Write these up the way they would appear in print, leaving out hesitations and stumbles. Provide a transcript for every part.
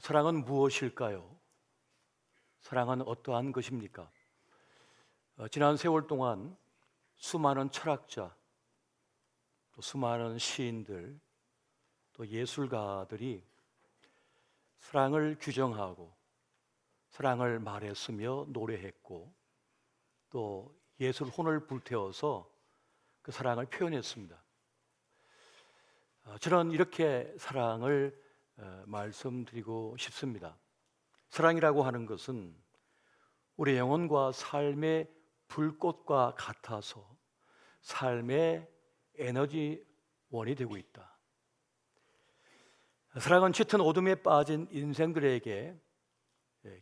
사랑은 무엇일까요? 사랑은 어떠한 것입니까? 지난 세월 동안 수많은 철학자, 또 수많은 시인들, 또 예술가들이 사랑을 규정하고 사랑을 말했으며 노래했고 또 예술 혼을 불태워서 그 사랑을 표현했습니다. 저는 이렇게 사랑을 말씀드리고 싶습니다. 사랑이라고 하는 것은 우리 영혼과 삶의 불꽃과 같아서 삶의 에너지원이 되고 있다. 사랑은 짙은 어둠에 빠진 인생들에게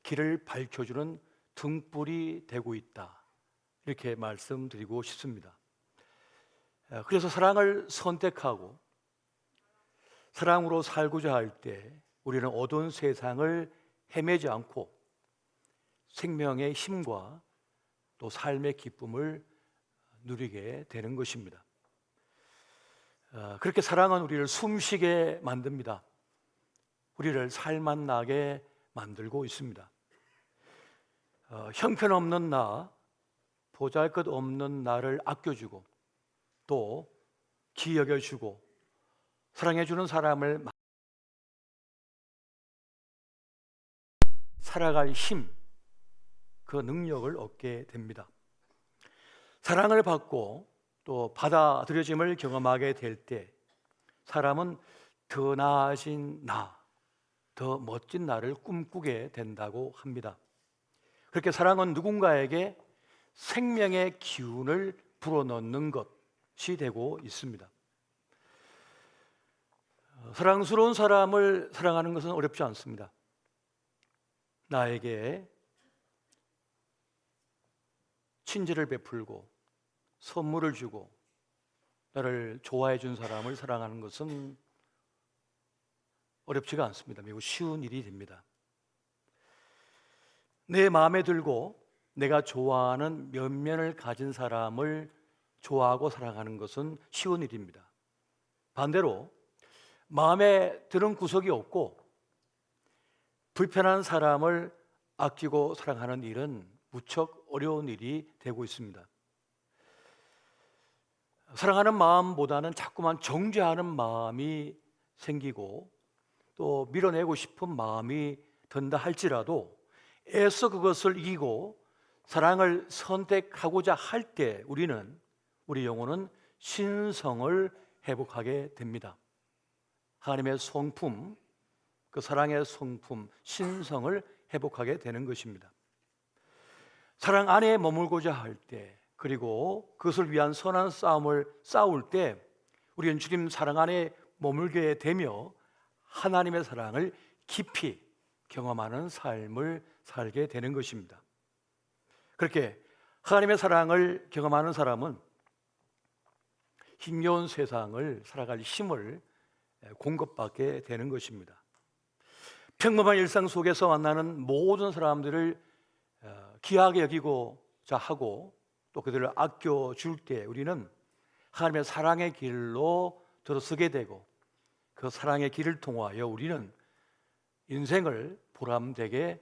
길을 밝혀주는 등불이 되고 있다. 이렇게 말씀드리고 싶습니다. 그래서 사랑을 선택하고 사랑으로 살고자 할 때 우리는 어두운 세상을 헤매지 않고 생명의 힘과 또 삶의 기쁨을 누리게 되는 것입니다. 그렇게 사랑은 우리를 숨쉬게 만듭니다. 우리를 살맛나게 만들고 있습니다. 형편없는 나, 보잘것없는 나를 아껴주고 또 기여겨주고 사랑해주는 사람을 살아갈 힘, 그 능력을 얻게 됩니다. 사랑을 받고 또 받아들여짐을 경험하게 될 때 사람은 더 나아진 나, 더 멋진 나를 꿈꾸게 된다고 합니다. 그렇게 사랑은 누군가에게 생명의 기운을 불어넣는 것이 되고 있습니다. 사랑스러운 사람을 사랑하는 것은 어렵지 않습니다. 나에게 친절을 베풀고 선물을 주고 나를 좋아해 준 사람을 사랑하는 것은 어렵지가 않습니다. 매우 쉬운 일이 됩니다. 내 마음에 들고 내가 좋아하는 면면을 가진 사람을 좋아하고 사랑하는 것은 쉬운 일입니다. 반대로 마음에 드는 구석이 없고 불편한 사람을 아끼고 사랑하는 일은 무척 어려운 일이 되고 있습니다. 사랑하는 마음보다는 자꾸만 정죄하는 마음이 생기고 또 밀어내고 싶은 마음이 든다 할지라도 애써 그것을 이기고 사랑을 선택하고자 할 때 우리 영혼은 신성을 회복하게 됩니다. 하나님의 성품, 그 사랑의 성품, 신성을 회복하게 되는 것입니다. 사랑 안에 머물고자 할 때, 그리고 그것을 위한 선한 싸움을 싸울 때 우리는 주님 사랑 안에 머물게 되며 하나님의 사랑을 깊이 경험하는 삶을 살게 되는 것입니다. 그렇게 하나님의 사랑을 경험하는 사람은 힘겨운 세상을 살아갈 힘을 공급받게 되는 것입니다. 평범한 일상 속에서 만나는 모든 사람들을 귀하게 여기고자 하고 또 그들을 아껴줄 때 우리는 하나님의 사랑의 길로 들어서게 되고 그 사랑의 길을 통하여 우리는 인생을 보람되게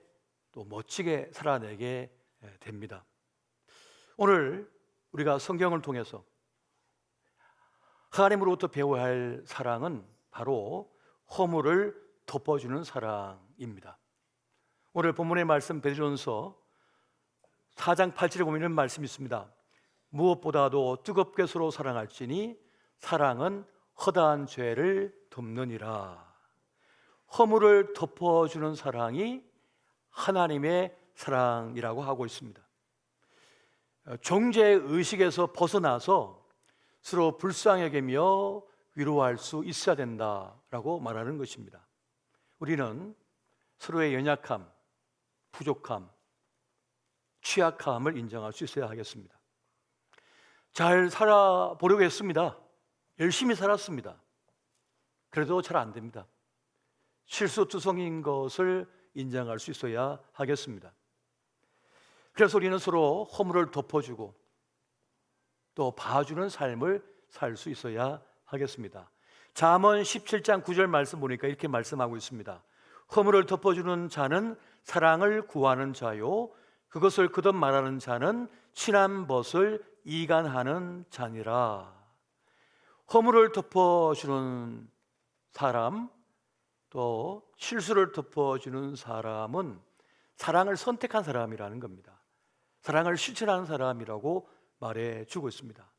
또 멋지게 살아내게 됩니다. 오늘 우리가 성경을 통해서 하나님으로부터 배워야 할 사랑은 바로 허물을 덮어주는 사랑입니다. 오늘 본문의 말씀 베드로전서 4장 8절에 보면 이런 말씀이 있습니다. 무엇보다도 뜨겁게 서로 사랑할지니 사랑은 허다한 죄를 덮느니라. 허물을 덮어주는 사랑이 하나님의 사랑이라고 하고 있습니다. 정죄의 의식에서 벗어나서 서로 불쌍히 여기며 위로할 수 있어야 된다라고 말하는 것입니다. 우리는 서로의 연약함, 부족함, 취약함을 인정할 수 있어야 하겠습니다. 잘 살아보려고 했습니다. 열심히 살았습니다. 그래도 잘 안 됩니다. 실수투성인 것을 인정할 수 있어야 하겠습니다. 그래서 우리는 서로 허물을 덮어주고 또 봐주는 삶을 살 수 있어야 하겠습니다. 잠언 17장 9절 말씀 보니까 이렇게 말씀하고 있습니다. 허물을 덮어주는 자는 사랑을 구하는 자요, 그것을 거듭 말하는 자는 친한 벗을 이간하는 자니라. 허물을 덮어주는 사람, 또 실수를 덮어주는 사람은 사랑을 선택한 사람이라는 겁니다. 사랑을 실천하는 사람이라고 말해주고 있습니다.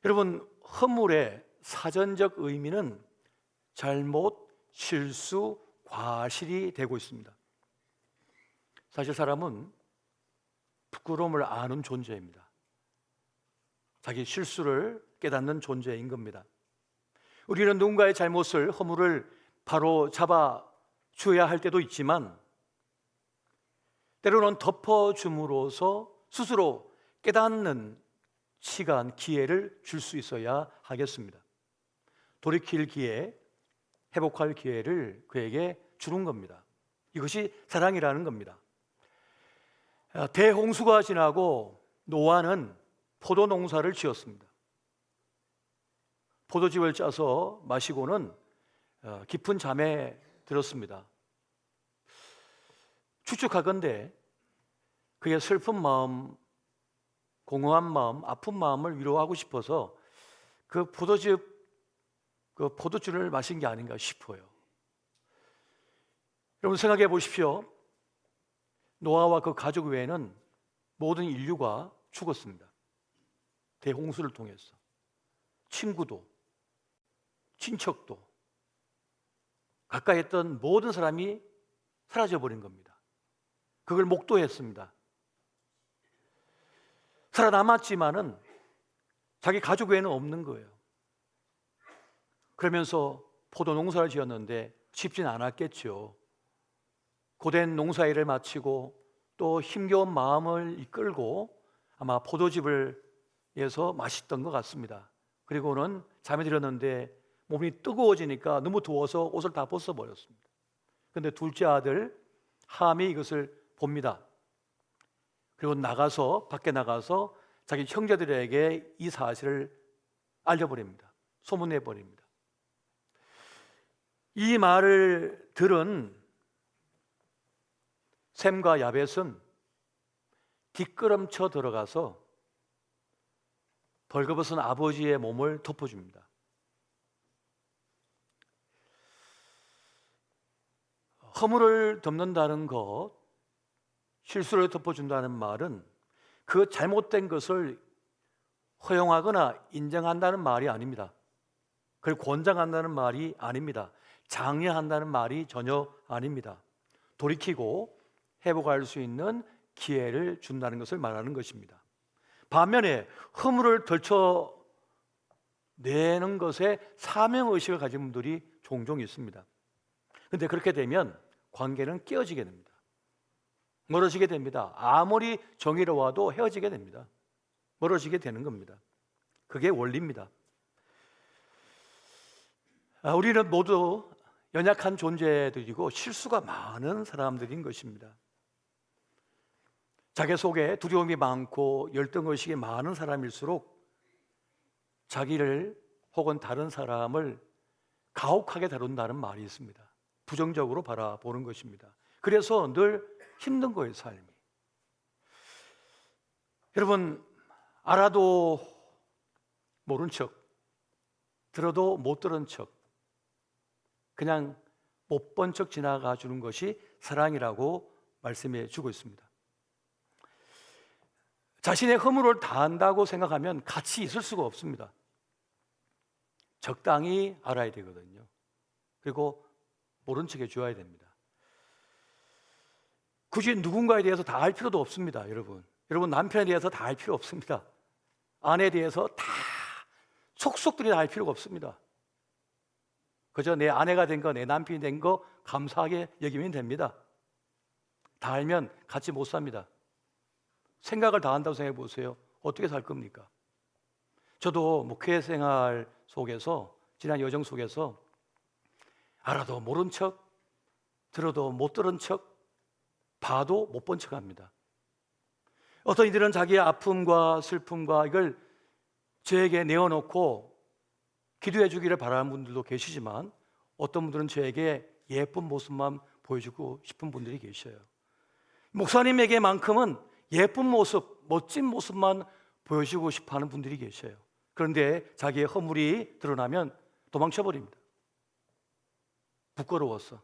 여러분, 허물의 사전적 의미는 잘못, 실수, 과실이 되고 있습니다. 사실 사람은 부끄러움을 아는 존재입니다. 자기 실수를 깨닫는 존재인 겁니다. 우리는 누군가의 잘못을, 허물을 바로 잡아 주어야 할 때도 있지만, 때로는 덮어줌으로써 스스로 깨닫는 시간, 기회를 줄 수 있어야 하겠습니다. 돌이킬 기회, 회복할 기회를 그에게 주는 겁니다. 이것이 사랑이라는 겁니다. 대홍수가 지나고 노아는 포도 농사를 지었습니다. 포도즙을 짜서 마시고는 깊은 잠에 들었습니다. 추측하건대 그의 슬픈 마음, 공허한 마음, 아픈 마음을 위로하고 싶어서 그 포도주를 마신 게 아닌가 싶어요. 여러분 생각해 보십시오. 노아와 그 가족 외에는 모든 인류가 죽었습니다. 대홍수를 통해서. 친구도, 친척도, 가까이 했던 모든 사람이 사라져버린 겁니다. 그걸 목도했습니다. 살아남았지만은 자기 가족 외에는 없는 거예요. 그러면서 포도 농사를 지었는데 쉽진 않았겠죠. 고된 농사일을 마치고 또 힘겨운 마음을 이끌고 아마 포도즙을 내서 마셨던 것 같습니다. 그리고는 잠에 들었는데 몸이 뜨거워지니까 너무 더워서 옷을 다 벗어버렸습니다. 그런데 둘째 아들 함이 이것을 봅니다. 그리고 밖에 나가서 자기 형제들에게 이 사실을 알려버립니다. 소문내버립니다. 이 말을 들은 셈과 야벳은 뒷걸음쳐 들어가서 벌거벗은 아버지의 몸을 덮어줍니다. 허물을 덮는다는 것, 실수를 덮어준다는 말은 그 잘못된 것을 허용하거나 인정한다는 말이 아닙니다. 그걸 권장한다는 말이 아닙니다. 장려한다는 말이 전혀 아닙니다. 돌이키고 회복할 수 있는 기회를 준다는 것을 말하는 것입니다. 반면에 허물을 덜쳐내는 것에 사명의식을 가진 분들이 종종 있습니다. 그런데 그렇게 되면 관계는 깨어지게 됩니다. 멀어지게 됩니다. 아무리 정의로워도 헤어지게 됩니다. 멀어지게 되는 겁니다. 그게 원리입니다. 우리는 모두 연약한 존재들이고 실수가 많은 사람들인 것입니다. 자기 속에 두려움이 많고 열등의식이 많은 사람일수록 자기를 혹은 다른 사람을 가혹하게 다룬다는 말이 있습니다. 부정적으로 바라보는 것입니다. 그래서 늘 힘든 거예요, 삶이. 여러분, 알아도 모른 척, 들어도 못 들은 척, 그냥 못 본 척 지나가 주는 것이 사랑이라고 말씀해 주고 있습니다. 자신의 허물을 다한다고 생각하면 같이 있을 수가 없습니다. 적당히 알아야 되거든요. 그리고 모른 척 해줘야 됩니다. 굳이 누군가에 대해서 다 알 필요도 없습니다. 여러분 남편에 대해서 다 알 필요 없습니다. 아내에 대해서 다 속속들이 다 알 필요가 없습니다. 그저 내 아내가 된 거, 내 남편이 된 거 감사하게 여기면 됩니다. 다 알면 같이 못 삽니다. 생각을 다 한다고 생각해 보세요. 어떻게 살 겁니까? 저도 목회 생활 속에서, 지난 여정 속에서 알아도 모른 척, 들어도 못 들은 척, 봐도 못 본 척 합니다. 어떤 이들은 자기의 아픔과 슬픔과 이걸 저에게 내어놓고 기도해 주기를 바라는 분들도 계시지만, 어떤 분들은 저에게 예쁜 모습만 보여주고 싶은 분들이 계셔요. 목사님에게만큼은 예쁜 모습, 멋진 모습만 보여주고 싶어하는 분들이 계셔요. 그런데 자기의 허물이 드러나면 도망쳐버립니다. 부끄러워서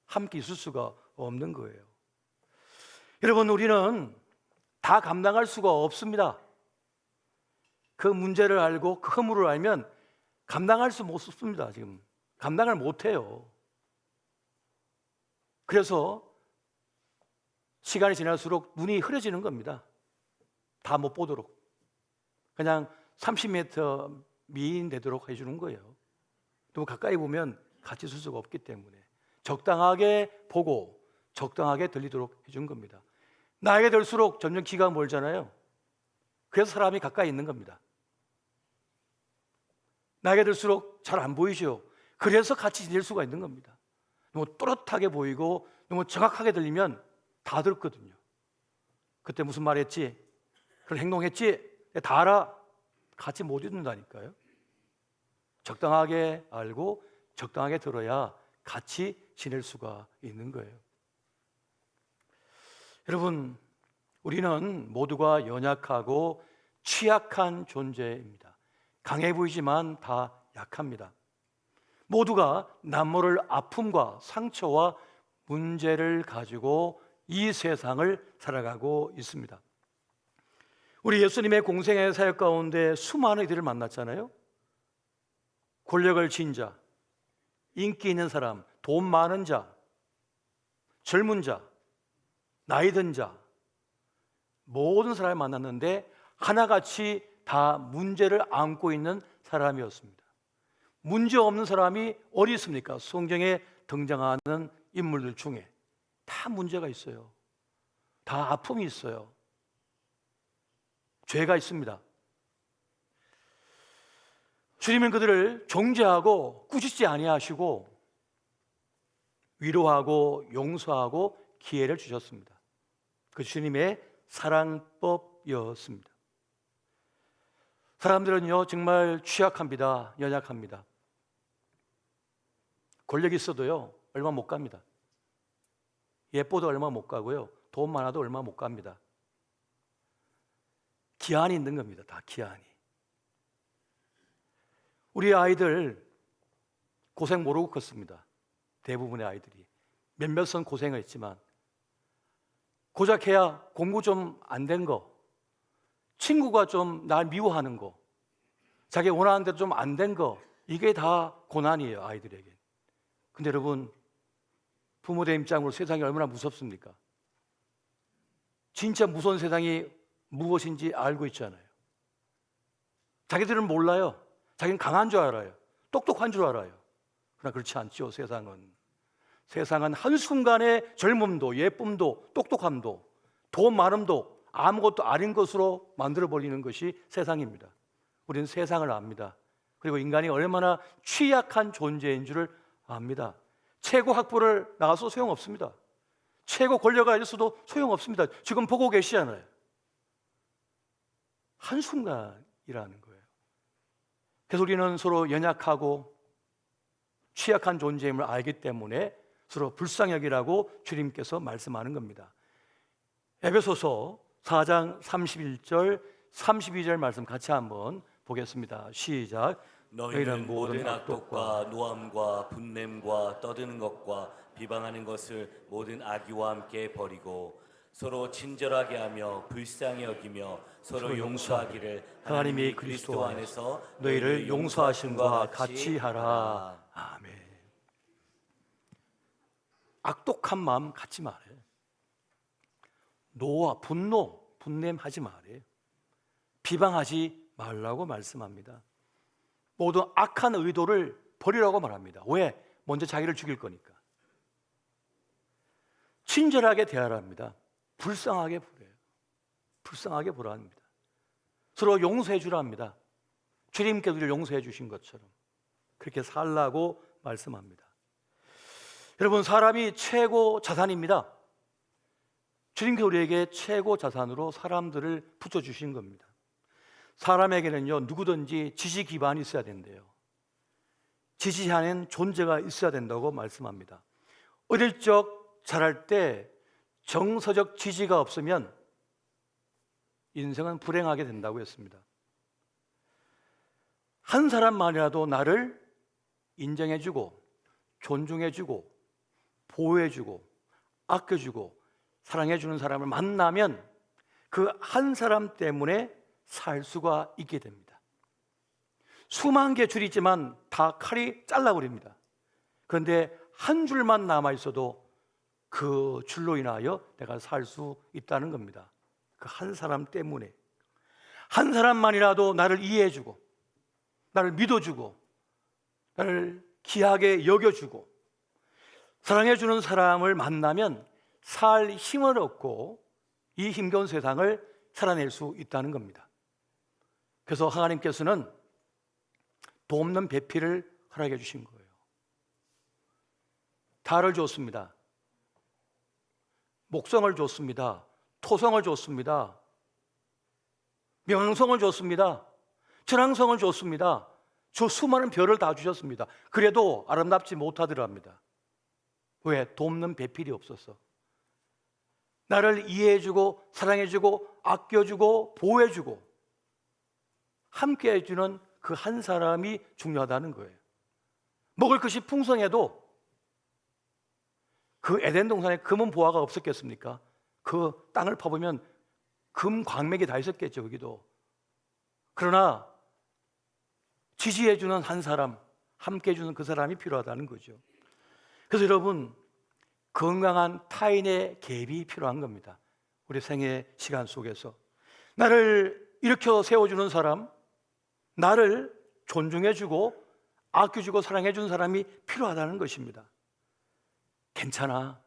함께 있을 수가 없는 거예요. 여러분, 우리는 다 감당할 수가 없습니다. 그 문제를 알고 그 허물을 알면 감당할 수 없습니다. 지금 감당을 못해요. 그래서 시간이 지날수록 눈이 흐려지는 겁니다. 다 못 보도록 그냥 30m 미인 되도록 해주는 거예요. 너무 가까이 보면 같이 있을 수가 없기 때문에 적당하게 보고 적당하게 들리도록 해준 겁니다. 나이가 들수록 점점 기가 멀잖아요. 그래서 사람이 가까이 있는 겁니다. 나이가 들수록 잘 안 보이죠. 그래서 같이 지낼 수가 있는 겁니다. 너무 또렷하게 보이고 너무 정확하게 들리면 다 들었거든요. 그때 무슨 말 했지? 그런 행동했지? 다 알아. 같이 못 있는다니까요. 적당하게 알고 적당하게 들어야 같이 지낼 수가 있는 거예요. 여러분, 우리는 모두가 연약하고 취약한 존재입니다. 강해 보이지만 다 약합니다. 모두가 남모를 아픔과 상처와 문제를 가지고 이 세상을 살아가고 있습니다. 우리 예수님의 공생의 사역 가운데 수많은 이들을 만났잖아요. 권력을 쥔 자, 인기 있는 사람, 돈 많은 자, 젊은 자, 나이 든 자, 모든 사람을 만났는데 하나같이 다 문제를 안고 있는 사람이었습니다. 문제 없는 사람이 어디 있습니까? 성경에 등장하는 인물들 중에 다 문제가 있어요. 다 아픔이 있어요. 죄가 있습니다. 주님은 그들을 정죄하고 꾸짖지 아니하시고 위로하고 용서하고 기회를 주셨습니다. 그 주님의 사랑법이었습니다. 사람들은요 정말 취약합니다. 연약합니다. 권력이 있어도요 얼마 못 갑니다. 예뻐도 얼마 못 가고요. 돈 많아도 얼마 못 갑니다. 기한이 있는 겁니다. 다 기한이. 우리 아이들 고생 모르고 컸습니다. 대부분의 아이들이 몇몇은 고생을 했지만 고작해야 공부 좀 안 된 거, 친구가 좀 날 미워하는 거, 자기 원하는 대로 좀 안 된 거, 이게 다 고난이에요, 아이들에게. 근데 여러분, 부모의 입장으로 세상이 얼마나 무섭습니까? 진짜 무서운 세상이 무엇인지 알고 있잖아요. 자기들은 몰라요. 자기는 강한 줄 알아요. 똑똑한 줄 알아요. 그러나 그렇지 않죠, 세상은. 세상은 한순간에 젊음도 예쁨도 똑똑함도 돈 많음도 아무것도 아닌 것으로 만들어버리는 것이 세상입니다. 우리는 세상을 압니다. 그리고 인간이 얼마나 취약한 존재인 줄을 압니다. 최고 학부를 나가서 소용없습니다. 최고 권력가 있어도 소용없습니다. 지금 보고 계시잖아요. 한순간이라는 거예요. 그래서 우리는 서로 연약하고 취약한 존재임을 알기 때문에 서로 불쌍히 여기라고 주님께서 말씀하는 겁니다. 에베소서 4장 31절 32절 말씀 같이 한번 보겠습니다. 시작. 너희는 모든 악독과 노함과 분냄과 떠드는 것과 비방하는 것을 모든 악의와 함께 버리고 서로 친절하게 하며 불쌍히 여기며 서로 용서하기를 하나님이 그리스도 안에서 너희를 용서하심과 같이 하라. 아멘. 악독한 마음 갖지 말아요. 노와 분노, 분냄하지 말아요. 비방하지 말라고 말씀합니다. 모든 악한 의도를 버리라고 말합니다. 왜? 먼저 자기를 죽일 거니까. 친절하게 대하라 합니다. 불쌍하게 보래요. 불쌍하게 보라 합니다. 서로 용서해 주라 합니다. 주님께서 우리를 용서해 주신 것처럼 그렇게 살라고 말씀합니다. 여러분, 사람이 최고 자산입니다. 주님께서 우리에게 최고 자산으로 사람들을 붙여주신 겁니다. 사람에게는요 누구든지 지지 기반이 있어야 된대요. 지지하는 존재가 있어야 된다고 말씀합니다. 어릴 적 자랄 때 정서적 지지가 없으면 인생은 불행하게 된다고 했습니다. 한 사람만이라도 나를 인정해주고 존중해주고 보호해주고 아껴주고 사랑해주는 사람을 만나면 그 한 사람 때문에 살 수가 있게 됩니다. 수만 개 줄이 있지만 다 칼이 잘라버립니다. 그런데 한 줄만 남아있어도 그 줄로 인하여 내가 살 수 있다는 겁니다. 그 한 사람 때문에. 한 사람만이라도 나를 이해해주고 나를 믿어주고 나를 귀하게 여겨주고 사랑해주는 사람을 만나면 살 힘을 얻고 이 힘겨운 세상을 살아낼 수 있다는 겁니다. 그래서 하나님께서는 돕는 배필을 허락해 주신 거예요. 달을 줬습니다. 목성을 줬습니다. 토성을 줬습니다. 명성을 줬습니다. 천왕성을 줬습니다. 저 수많은 별을 다 주셨습니다. 그래도 아름답지 못하더랍니다. 왜? 돕는 배필이 없었어. 나를 이해해주고 사랑해주고 아껴주고 보호해주고 함께해주는 그 한 사람이 중요하다는 거예요. 먹을 것이 풍성해도 그 에덴 동산에 금은 보화가 없었겠습니까? 그 땅을 파보면 금 광맥이 다 있었겠죠, 거기도. 그러나 지지해주는 한 사람, 함께해주는 그 사람이 필요하다는 거죠. 그래서 여러분, 건강한 타인의 개입이 필요한 겁니다. 우리 생애 시간 속에서 나를 일으켜 세워주는 사람, 나를 존중해주고 아껴주고 사랑해주는 사람이 필요하다는 것입니다. 괜찮아,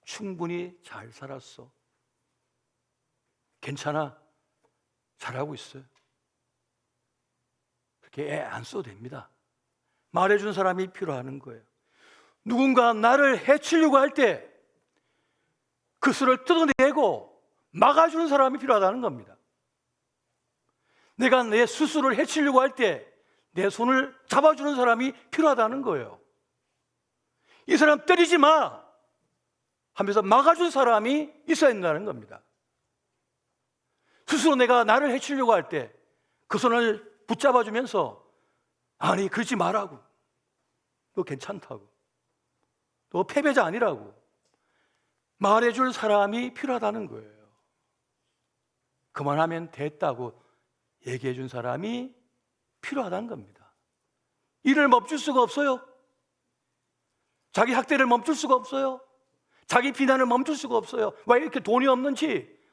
충분히 잘 살았어, 괜찮아, 잘하고 있어요, 그렇게 애 안 써도 됩니다. 말해주는 사람이 필요한 거예요. 누군가 나를 해치려고 할 때 그 수를 뜯어내고 막아주는 사람이 필요하다는 겁니다. 내가 내 스스로를 해치려고 할 때 내 손을 잡아주는 사람이 필요하다는 거예요. 이 사람 때리지 마 하면서 막아준 사람이 있어야 된다는 겁니다. 스스로 내가 나를 해치려고 할 때 그 손을 붙잡아주면서 아니 그러지 말라고, 너 괜찮다고, 너 패배자 아니라고 말해줄 사람이 필요하다는 거예요. 그만하면 됐다고 얘기해준 사람이 필요하다는 겁니다. 일을 멈출 수가 없어요. 자기 학대를 멈출 수가 없어요. 자기 비난을 멈출 수가 없어요. 왜 이렇게 돈이 없는지,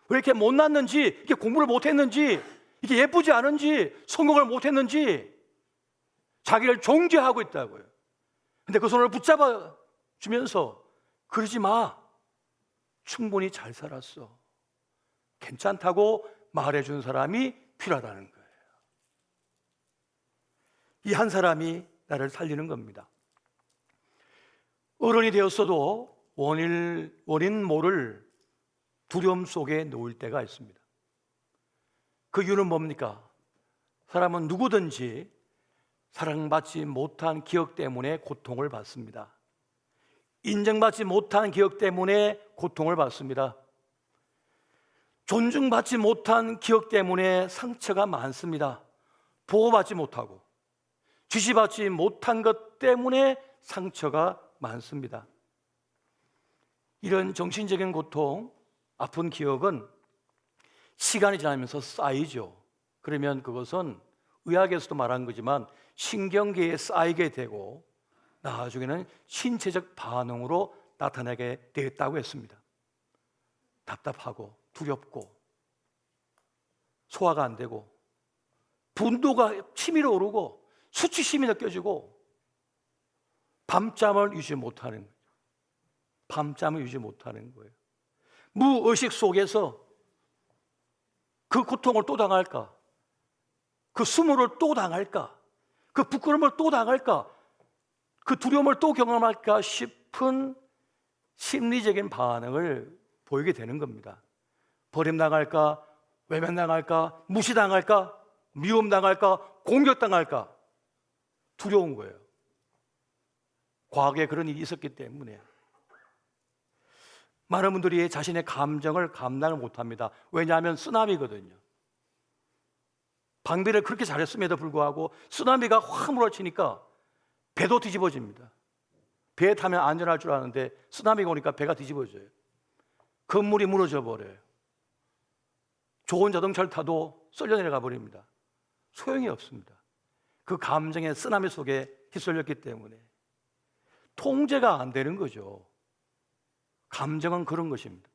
왜 이렇게 못났는지, 이렇게 공부를 못했는지, 이렇게 예쁘지 않은지, 성공을 못했는지 자기를 정죄하고 있다고요. 근데 그 손을 붙잡아 주면서 그러지 마, 충분히 잘 살았어, 괜찮다고 말해준 사람이 필요하다는 거예요. 이 한 사람이 나를 살리는 겁니다. 어른이 되었어도 원인 모를 두려움 속에 놓일 때가 있습니다. 그 이유는 뭡니까? 사람은 누구든지 사랑받지 못한 기억 때문에 고통을 받습니다. 인정받지 못한 기억 때문에 고통을 받습니다. 존중받지 못한 기억 때문에 상처가 많습니다. 보호받지 못하고 지지받지 못한 것 때문에 상처가 많습니다. 이런 정신적인 고통, 아픈 기억은 시간이 지나면서 쌓이죠. 그러면 그것은 의학에서도 말한 거지만 신경계에 쌓이게 되고 나중에는 신체적 반응으로 나타나게 되었다고 했습니다. 답답하고 두렵고 소화가 안 되고 분노가 치밀어 오르고 수치심이 느껴지고 밤잠을 유지 못하는 거예요. 밤잠을 유지 못하는 거예요. 무의식 속에서 그 고통을 또 당할까, 그 수모를 또 당할까, 그 부끄러움을 또 당할까, 그 두려움을 또 경험할까 싶은 심리적인 반응을 보이게 되는 겁니다. 버림당할까, 외면당할까, 무시당할까, 미움당할까, 공격당할까 두려운 거예요. 과거에 그런 일이 있었기 때문에 많은 분들이 자신의 감정을 감당을 못합니다. 왜냐하면 쓰나미거든요. 방비를 그렇게 잘했음에도 불구하고 쓰나미가 확 몰아치니까 배도 뒤집어집니다. 배에 타면 안전할 줄 아는데 쓰나미가 오니까 배가 뒤집어져요. 건물이 무너져 버려요. 좋은 자동차를 타도 썰려 내려가 버립니다. 소용이 없습니다. 그 감정의 쓰나미 속에 휩쓸렸기 때문에 통제가 안 되는 거죠. 감정은 그런 것입니다.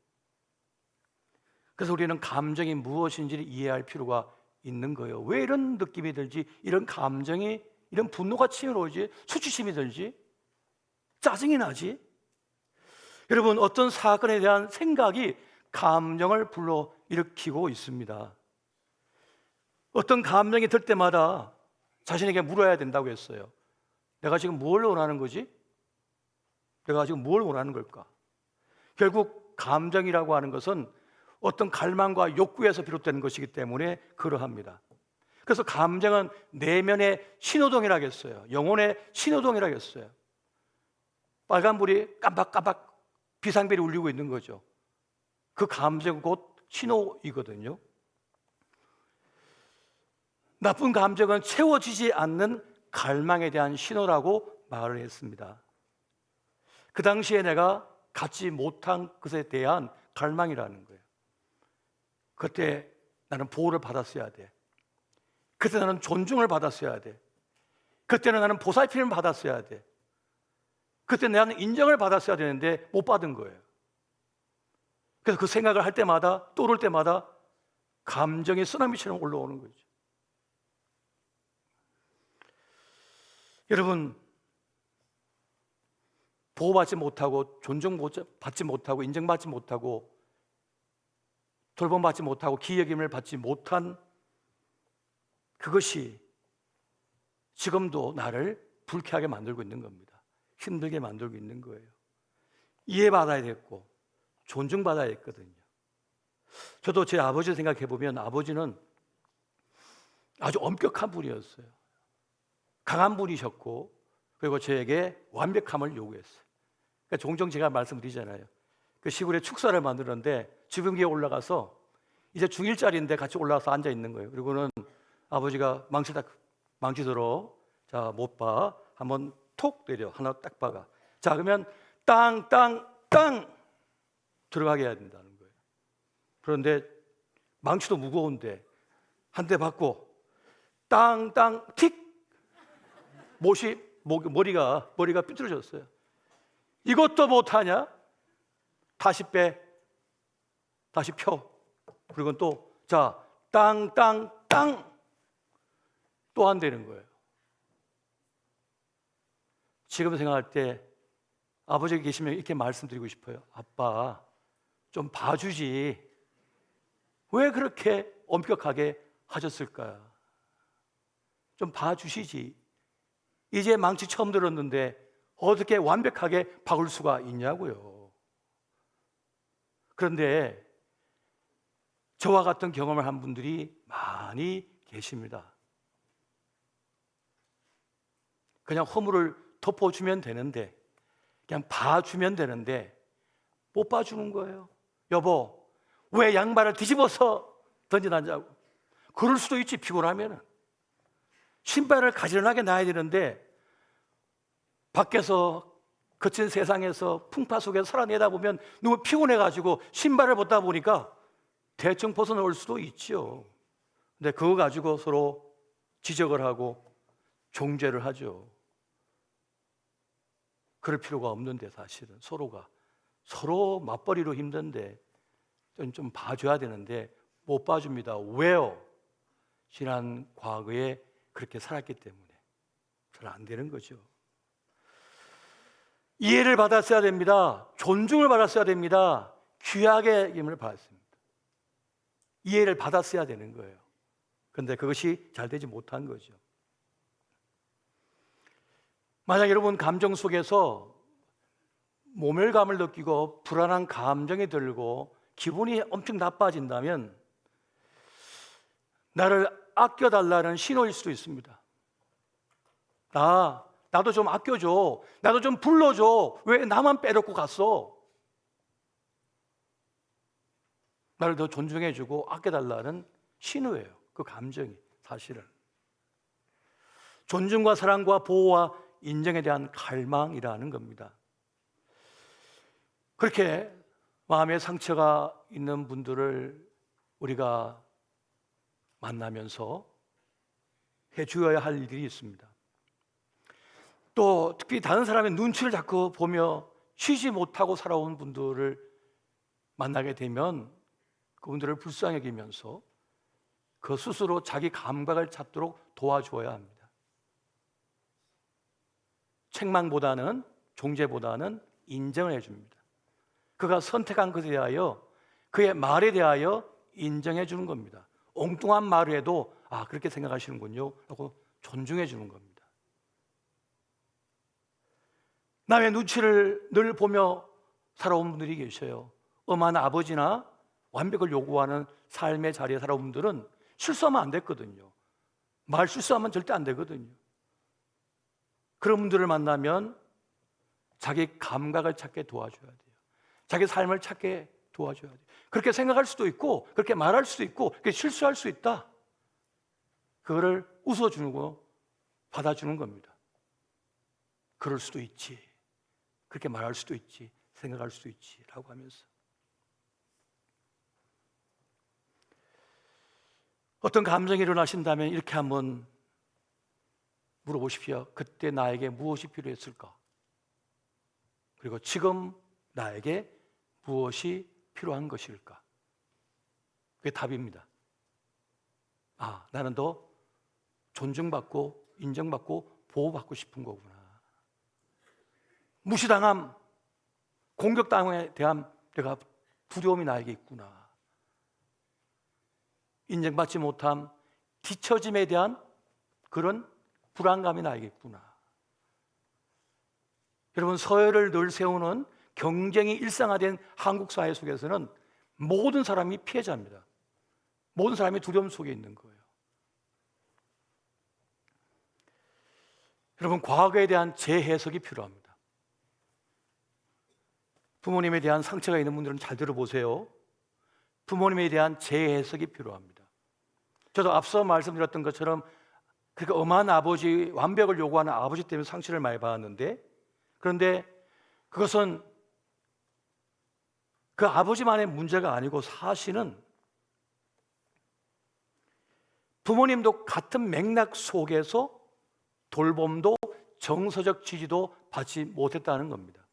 그래서 우리는 감정이 무엇인지를 이해할 필요가 있는 거예요. 왜 이런 느낌이 들지? 이런 감정이, 이런 분노가 치밀어오지? 수치심이 들지? 짜증이 나지? 여러분, 어떤 사건에 대한 생각이 감정을 불러일으키고 있습니다. 어떤 감정이 들 때마다 자신에게 물어야 된다고 했어요. 내가 지금 뭘 원하는 거지? 내가 지금 뭘 원하는 걸까? 결국 감정이라고 하는 것은 어떤 갈망과 욕구에서 비롯되는 것이기 때문에 그러합니다. 그래서 감정은 내면의 신호등이라고 했어요. 영혼의 신호등이라고 했어요. 빨간불이 깜박깜박 비상벨이 울리고 있는 거죠. 그 감정은 곧 신호이거든요. 나쁜 감정은 채워지지 않는 갈망에 대한 신호라고 말을 했습니다. 그 당시에 내가 갖지 못한 것에 대한 갈망이라는 거예요. 그때 나는 보호를 받았어야 돼. 그때 나는 존중을 받았어야 돼. 그때는 나는 보살핌을 받았어야 돼. 그때 나는 인정을 받았어야 되는데 못 받은 거예요. 그래서 그 생각을 할 때마다, 떠오를 때마다 감정이 쓰나미처럼 올라오는 거죠. 여러분, 보호받지 못하고 존중받지 못하고 인정받지 못하고 돌봄받지 못하고 기여김을 받지 못한 그것이 지금도 나를 불쾌하게 만들고 있는 겁니다. 힘들게 만들고 있는 거예요. 이해받아야 됐고 존중받아야 했거든요. 저도 제 아버지 생각해 보면 아버지는 아주 엄격한 분이었어요. 강한 분이셨고 그리고 저에게 완벽함을 요구했어요. 그러니까 종종 제가 말씀드리잖아요. 그 시골에 축사를 만들었는데 지붕 위에 올라가서 이제 중1짜리인데 같이 올라가서 앉아 있는 거예요. 그리고는 아버지가 망치 들어 자 못 봐 한번 톡 내려 하나 딱 박아. 자 그러면 땅 들어가게 해야 된다는 거예요. 그런데 망치도 무거운데 한 대 받고 땅 틱 머리가 삐뚤어졌어요. 이것도 못하냐? 다시 빼, 다시 펴. 그리고 또 자 땅 또 안 되는 거예요. 지금 생각할 때 아버지가 계시면 이렇게 말씀드리고 싶어요. 아빠 좀 봐주지. 왜 그렇게 엄격하게 하셨을까? 좀 봐주시지. 이제 망치 처음 들었는데 어떻게 완벽하게 박을 수가 있냐고요. 그런데 저와 같은 경험을 한 분들이 많이 계십니다. 그냥 허물을 덮어주면 되는데 그냥 봐주면 되는데 못 봐주는 거예요. 여보 왜 양말을 뒤집어서 던져놨냐고. 그럴 수도 있지. 피곤하면 신발을 가지런하게 놔야 되는데 밖에서 거친 세상에서 풍파 속에서 살아내다 보면 너무 피곤해가지고 신발을 벗다 보니까 대충 벗어놓을 수도 있죠. 근데 그거 가지고 서로 지적을 하고 종죄를 하죠. 그럴 필요가 없는데 사실은 서로 맞벌이로 힘든데 좀 봐줘야 되는데 못 봐줍니다. 왜요? 지난 과거에 그렇게 살았기 때문에 잘 안 되는 거죠. 이해를 받았어야 됩니다. 존중을 받았어야 됩니다. 귀하게 여김을 받았습니다. 이해를 받았어야 되는 거예요. 그런데 그것이 잘 되지 못한 거죠. 만약 여러분 감정 속에서 모멸감을 느끼고 불안한 감정이 들고 기분이 엄청 나빠진다면 나를 아껴달라는 신호일 수도 있습니다. 나 나도 좀 아껴줘. 나도 좀 불러줘. 왜 나만 빼놓고 갔어? 나를 더 존중해주고 아껴달라는 신호예요. 그 감정이 사실은. 존중과 사랑과 보호와 인정에 대한 갈망이라는 겁니다. 그렇게 마음에 상처가 있는 분들을 우리가 만나면서 해주어야 할 일들이 있습니다. 또 특히 다른 사람의 눈치를 자꾸 보며 쉬지 못하고 살아온 분들을 만나게 되면 그분들을 불쌍히 여기면서 그 스스로 자기 감각을 찾도록 도와주어야 합니다. 책망보다는, 종죄보다는 인정을 해줍니다. 그가 선택한 것에 대하여, 그의 말에 대하여 인정해 주는 겁니다. 엉뚱한 말을 해도 그렇게 생각하시는군요 라고 존중해 주는 겁니다. 남의 눈치를 늘 보며 살아온 분들이 계셔요. 엄한 아버지나 완벽을 요구하는 삶의 자리에 살아온 분들은 실수하면 안 됐거든요. 말 실수하면 절대 안 되거든요. 그런 분들을 만나면 자기 감각을 찾게 도와줘야 돼요. 자기 삶을 찾게 도와줘야 돼요. 그렇게 생각할 수도 있고, 그렇게 말할 수도 있고, 그렇게 실수할 수 있다. 그거를 웃어주는 거, 받아주는 겁니다. 그럴 수도 있지. 그렇게 말할 수도 있지. 생각할 수도 있지. 라고 하면서. 어떤 감정이 일어나신다면 이렇게 한번 물어보십시오. 그때 나에게 무엇이 필요했을까? 그리고 지금 나에게 무엇이 필요한 것일까? 그게 답입니다. 나는 더 존중받고 인정받고 보호받고 싶은 거구나. 무시당함, 공격당함에 대한 내가 두려움이 나에게 있구나. 인정받지 못함, 뒤처짐에 대한 그런 불안감이 나에게 있구나. 여러분, 서열을 늘 세우는 경쟁이 일상화된 한국 사회 속에서는 모든 사람이 피해자입니다. 모든 사람이 두려움 속에 있는 거예요. 여러분, 과거에 대한 재해석이 필요합니다. 부모님에 대한 상처가 있는 분들은 잘 들어보세요. 부모님에 대한 재해석이 필요합니다. 저도 앞서 말씀드렸던 것처럼 그렇게 엄한 아버지, 완벽을 요구하는 아버지 때문에 상처를 많이 받았는데, 그런데 그것은 그 아버지만의 문제가 아니고 사실은 부모님도 같은 맥락 속에서 돌봄도 정서적 지지도 받지 못했다는 겁니다.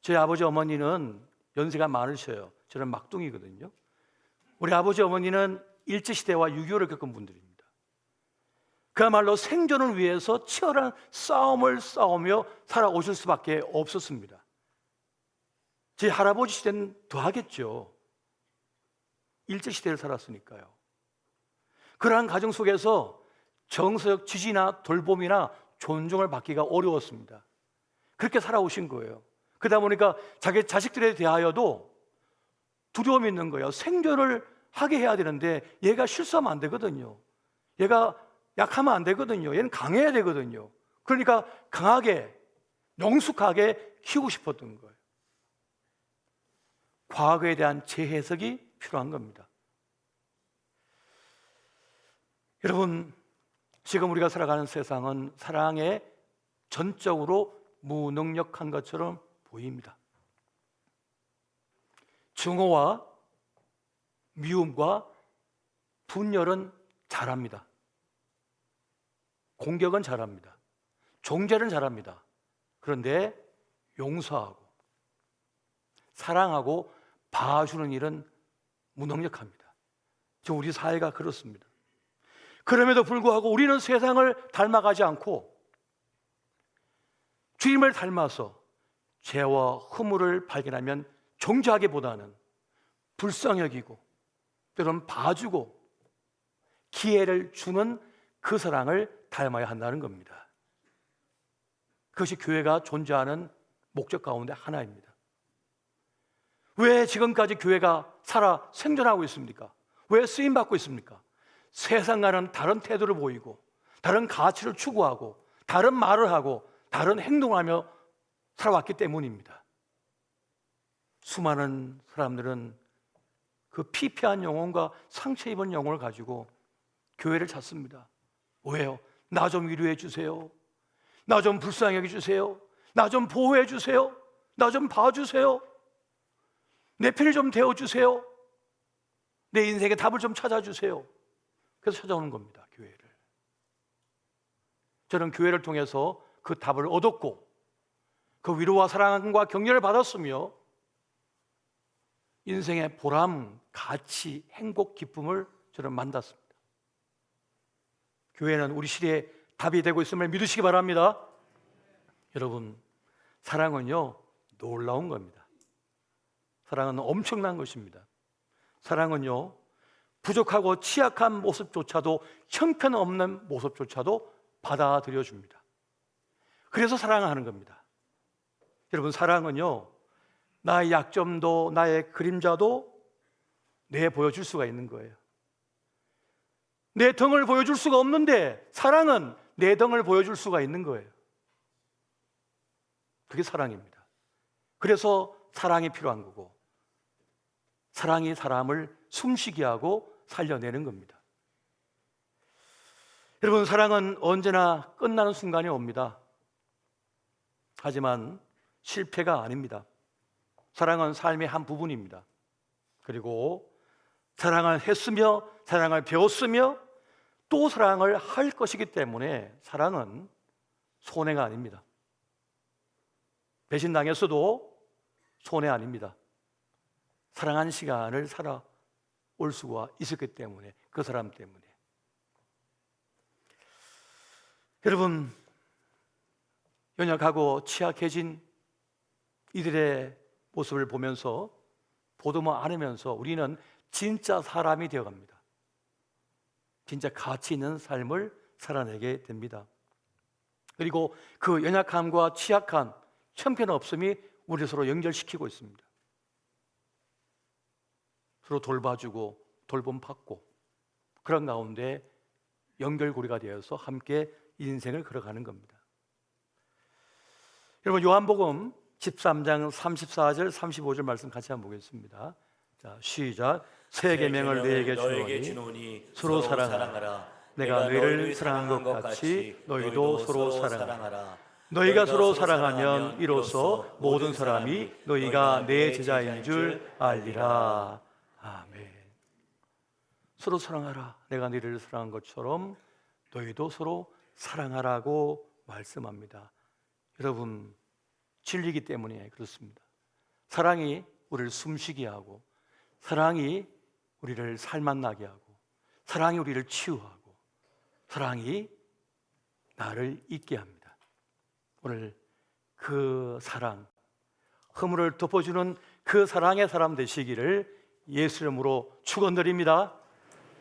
저희 아버지 어머니는 연세가 많으셔요. 저는 막둥이거든요. 우리 아버지 어머니는 일제시대와 6.25를 겪은 분들입니다. 그야말로 생존을 위해서 치열한 싸움을 싸우며 살아오실 수밖에 없었습니다. 제 할아버지 시대는 더 하겠죠. 일제시대를 살았으니까요. 그러한 가정 속에서 정서적 지지나 돌봄이나 존중을 받기가 어려웠습니다. 그렇게 살아오신 거예요. 그러다 보니까 자기 자식들에 대하여도 두려움이 있는 거예요. 생존을 하게 해야 되는데 얘가 실수하면 안 되거든요. 얘가 약하면 안 되거든요. 얘는 강해야 되거든요. 그러니까 강하게, 능숙하게 키우고 싶었던 거예요. 과거에 대한 재해석이 필요한 겁니다. 여러분, 지금 우리가 살아가는 세상은 사랑에 전적으로 무능력한 것처럼 보입니다. 증오와 미움과 분열은 잘합니다. 공격은 잘합니다. 종죄는 잘합니다. 그런데 용서하고 사랑하고 봐주는 일은 무능력합니다. 지금 우리 사회가 그렇습니다. 그럼에도 불구하고 우리는 세상을 닮아가지 않고 주님을 닮아서 죄와 허물을 발견하면 정죄하기보다는 불쌍히 여기고 때로는 봐주고 기회를 주는 그 사랑을 닮아야 한다는 겁니다. 그것이 교회가 존재하는 목적 가운데 하나입니다. 왜 지금까지 교회가 살아 생존하고 있습니까? 왜 쓰임받고 있습니까? 세상과는 다른 태도를 보이고 다른 가치를 추구하고 다른 말을 하고 다른 행동을 하며 살아왔기 때문입니다. 수많은 사람들은 그 피폐한 영혼과 상처 입은 영혼을 가지고 교회를 찾습니다. 왜요? 나 좀 위로해 주세요. 나 좀 불쌍히 여겨 주세요. 나 좀 보호해 주세요. 나 좀 봐주세요. 내 편을 좀 대어주세요. 내 인생의 답을 좀 찾아주세요. 그래서 찾아오는 겁니다, 교회를. 저는 교회를 통해서 그 답을 얻었고 그 위로와 사랑과 격려를 받았으며 인생의 보람, 가치, 행복, 기쁨을 저는 만났습니다. 교회는 우리 시대의 답이 되고 있음을 믿으시기 바랍니다. 여러분, 사랑은요 놀라운 겁니다. 사랑은 엄청난 것입니다. 사랑은요 부족하고 취약한 모습조차도 형편없는 모습조차도 받아들여 줍니다. 그래서 사랑하는 겁니다. 여러분, 사랑은요 나의 약점도 나의 그림자도 내보여줄 수가 있는 거예요. 내 덩을 보여줄 수가 없는데 사랑은 내 덩을 보여줄 수가 있는 거예요. 그게 사랑입니다. 그래서 사랑이 필요한 거고 사랑이 사람을 숨쉬게 하고 살려내는 겁니다. 여러분, 사랑은 언제나 끝나는 순간이 옵니다. 하지만 실패가 아닙니다. 사랑은 삶의 한 부분입니다. 그리고 사랑을 했으며 사랑을 배웠으며 또 사랑을 할 것이기 때문에 사랑은 손해가 아닙니다. 배신당했어도 손해 아닙니다. 사랑한 시간을 살아올 수가 있었기 때문에, 그 사람 때문에. 여러분, 연약하고 취약해진 이들의 모습을 보면서 보듬어 안으면서 우리는 진짜 사람이 되어갑니다. 진짜 가치 있는 삶을 살아내게 됩니다. 그리고 그 연약함과 취약함, 형편없음이 우리 서로 연결시키고 있습니다. 서로 돌봐주고 돌봄받고 그런 가운데 연결고리가 되어서 함께 인생을 걸어가는 겁니다. 여러분, 요한복음 13장 34절 35절 말씀 같이 한번 보겠습니다. 자, 시작. 새 계명을 너에게 주노니 서로 사랑하라. 내가 너희를 사랑한 것 같이 너희도 서로 사랑하라. 너희가 서로 사랑하면 이로써 모든 사람이 너희가 내 제자인 줄 알리라. 아멘. 서로 사랑하라. 내가 너희를 사랑한 것처럼 너희도 서로 사랑하라고 말씀합니다. 여러분, 진리이기 때문에 그렇습니다. 사랑이 우리를 숨쉬게 하고 사랑이 우리를 살맛나게 하고 사랑이 우리를 치유하고 사랑이 나를 잊게 합니다. 오늘 그 사랑, 허물을 덮어주는 그 사랑의 사람 되시기를 예수 이름으로 축원드립니다.